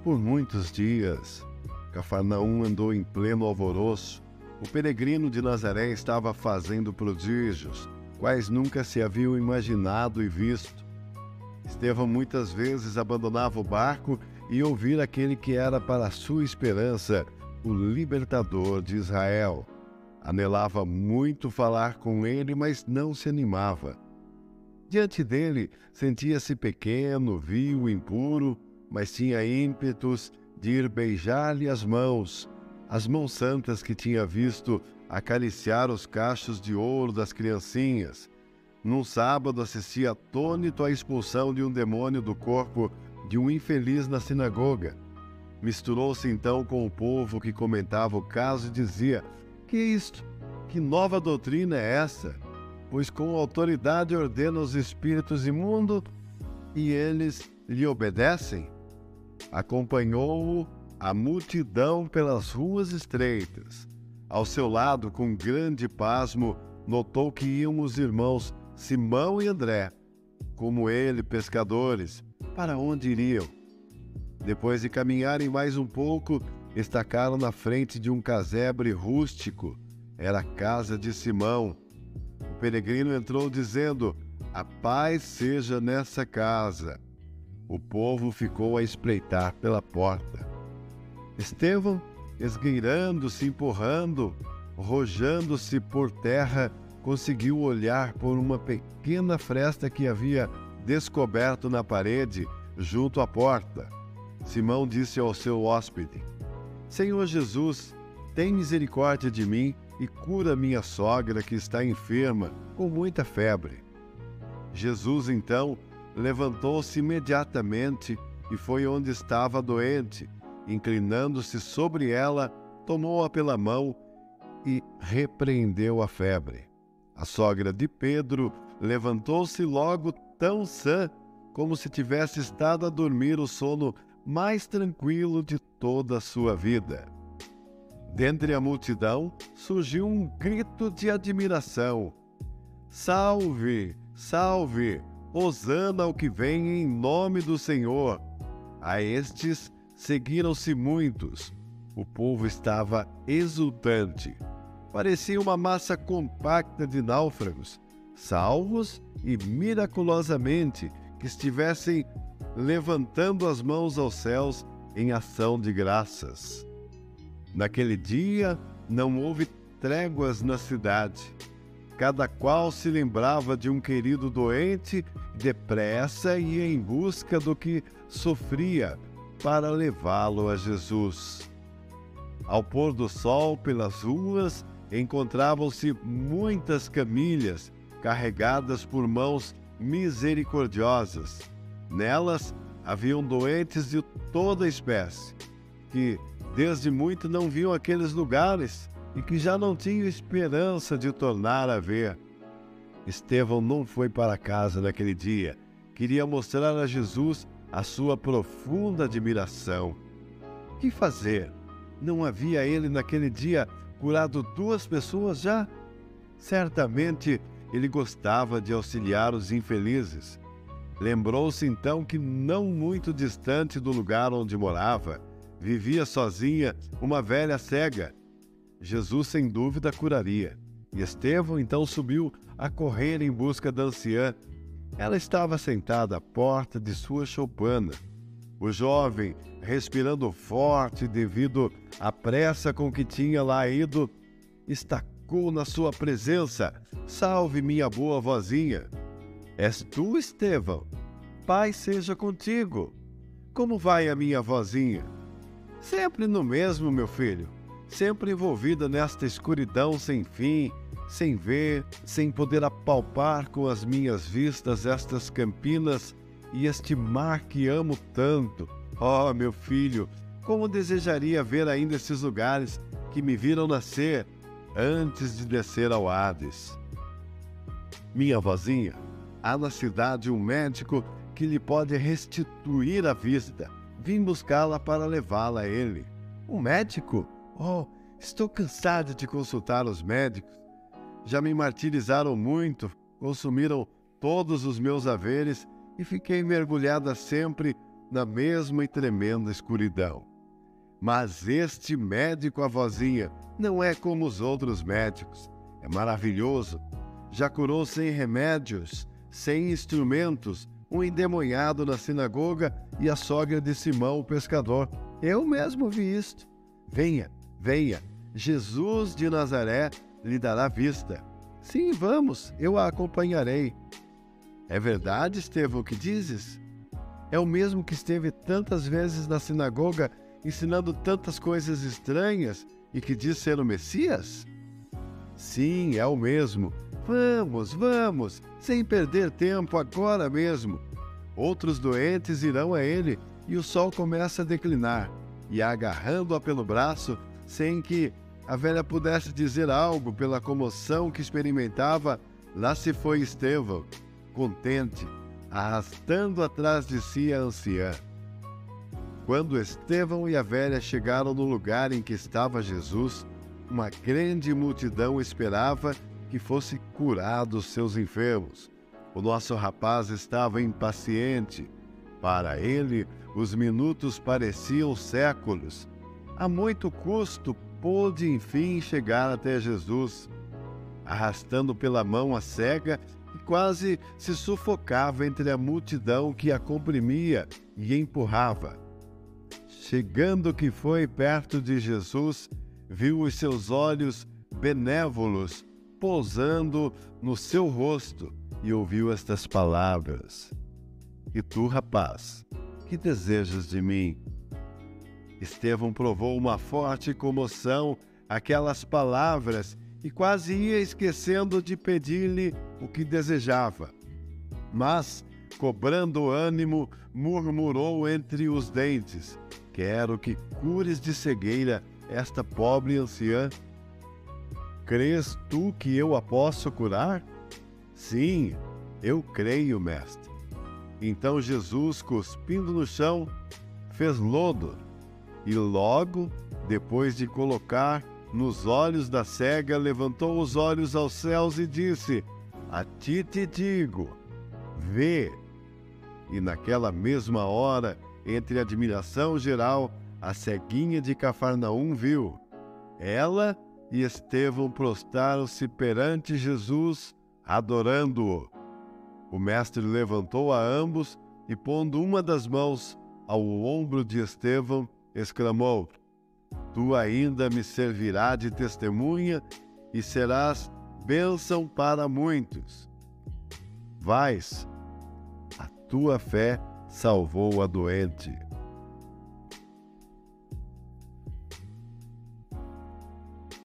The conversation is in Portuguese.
Por muitos dias, Cafarnaum andou em pleno alvoroço. O peregrino de Nazaré estava fazendo prodígios, quais nunca se haviam imaginado e visto. Estevão muitas vezes abandonava o barco e ouvir aquele que era para sua esperança, o libertador de Israel. Anelava muito falar com ele, mas não se animava. Diante dele, sentia-se pequeno, vil, impuro, mas tinha ímpetos de ir beijar-lhe as mãos santas que tinha visto acariciar os cachos de ouro das criancinhas. Num sábado, assistia atônito à expulsão de um demônio do corpo de um infeliz na sinagoga. Misturou-se então com o povo que comentava o caso e dizia: "Que é isto? Que nova doutrina é essa? Pois com autoridade ordena os espíritos imundos e eles lhe obedecem?" Acompanhou-o a multidão pelas ruas estreitas. Ao seu lado, com grande pasmo, notou que iam os irmãos Simão e André, como ele, pescadores. Para onde iriam? Depois de caminharem mais um pouco, estacaram na frente de um casebre rústico. Era a casa de Simão. O peregrino entrou dizendo: "A paz seja nessa casa." O povo ficou a espreitar pela porta. Estevão, esgueirando-se, empurrando, rojando-se por terra, conseguiu olhar por uma pequena fresta que havia descoberto na parede, junto à porta. Simão disse ao seu hóspede: "Senhor Jesus, tem misericórdia de mim e cura minha sogra que está enferma, com muita febre." Jesus, então, levantou-se imediatamente e foi onde estava a doente. Inclinando-se sobre ela, tomou-a pela mão e repreendeu a febre. A sogra de Pedro levantou-se logo tão sã como se tivesse estado a dormir o sono mais tranquilo de toda a sua vida. Dentre a multidão surgiu um grito de admiração: "Salve, salve! Hosana ao que vem em nome do Senhor!" A estes seguiram-se muitos. O povo estava exultante. Parecia uma massa compacta de náufragos, salvos e miraculosamente que estivessem levantando as mãos aos céus em ação de graças. Naquele dia não houve tréguas na cidade. Cada qual se lembrava de um querido doente, depressa ia em busca do que sofria para levá-lo a Jesus. Ao pôr do sol pelas ruas, encontravam-se muitas camilhas carregadas por mãos misericordiosas. Nelas haviam doentes de toda espécie, que desde muito não viam aqueles lugares e que já não tinham esperança de tornar a ver. Estevão não foi para casa naquele dia. Queria mostrar a Jesus a sua profunda admiração. Que fazer? Não havia ele naquele dia curado 2 pessoas já? Certamente ele gostava de auxiliar os infelizes. Lembrou-se então que não muito distante do lugar onde morava, vivia sozinha uma velha cega. Jesus sem dúvida curaria. E Estevão então subiu a correr em busca da anciã. Ela estava sentada à porta de sua choupana. O jovem, respirando forte devido à pressa com que tinha lá ido, estacou na sua presença: "Salve, minha boa vozinha! És tu, Estevão? Paz seja contigo! Como vai a minha vozinha?" "Sempre no mesmo, meu filho. Sempre envolvida nesta escuridão sem fim, sem ver, sem poder apalpar com as minhas vistas estas campinas e este mar que amo tanto. Oh, meu filho, como desejaria ver ainda esses lugares que me viram nascer antes de descer ao Hades." "Minha vozinha, há na cidade um médico que lhe pode restituir a vista. Vim buscá-la para levá-la a ele." "Um médico? Oh, estou cansada de consultar os médicos. Já me martirizaram muito, consumiram todos os meus haveres e fiquei mergulhada sempre na mesma e tremenda escuridão. Mas este médico, a vozinha, não é como os outros médicos. É maravilhoso. Já curou sem remédios, sem instrumentos, um endemoniado na sinagoga e a sogra de Simão, o pescador. Eu mesmo vi isto. Venha, venha. Jesus de Nazaré lhe dará vista. Sim, vamos, eu a acompanharei. É verdade, Estevão, o que dizes? É o mesmo que esteve tantas vezes na sinagoga ensinando tantas coisas estranhas e que diz ser o Messias? Sim, é o mesmo. Vamos, vamos, sem perder tempo agora mesmo. Outros doentes irão a ele e o sol começa a declinar. E agarrando-a pelo braço, sem que a velha pudesse dizer algo pela comoção que experimentava, lá se foi Estevão, contente, arrastando atrás de si a anciã. Quando Estevão e a velha chegaram no lugar em que estava Jesus, uma grande multidão esperava que fosse curado os seus enfermos. O nosso rapaz estava impaciente. Para ele, os minutos pareciam séculos. A muito custo, pôde enfim chegar até Jesus, arrastando pela mão a cega e quase se sufocava entre a multidão que a comprimia e empurrava. Chegando que foi perto de Jesus, viu os seus olhos benévolos pousando no seu rosto e ouviu estas palavras: E tu, rapaz, que desejas de mim? Estevão provou uma forte comoção aquelas palavras e quase ia esquecendo de pedir-lhe o que desejava. Mas, cobrando ânimo, murmurou entre os dentes: Quero que cures de cegueira esta pobre anciã. Crês tu que eu a posso curar? Sim, eu creio, mestre. Então Jesus, cuspindo no chão, fez lodo e logo, depois de colocar nos olhos da cega, levantou os olhos aos céus e disse: A ti te digo, vê. E naquela mesma hora, entre admiração geral, a ceguinha de Cafarnaum viu. Ela e Estevão prostraram-se perante Jesus, adorando-o. O mestre levantou a ambos e, pondo uma das mãos ao ombro de Estevão, exclamou: Tu ainda me servirás de testemunha e serás bênção para muitos. Vais, a tua fé salvou a doente.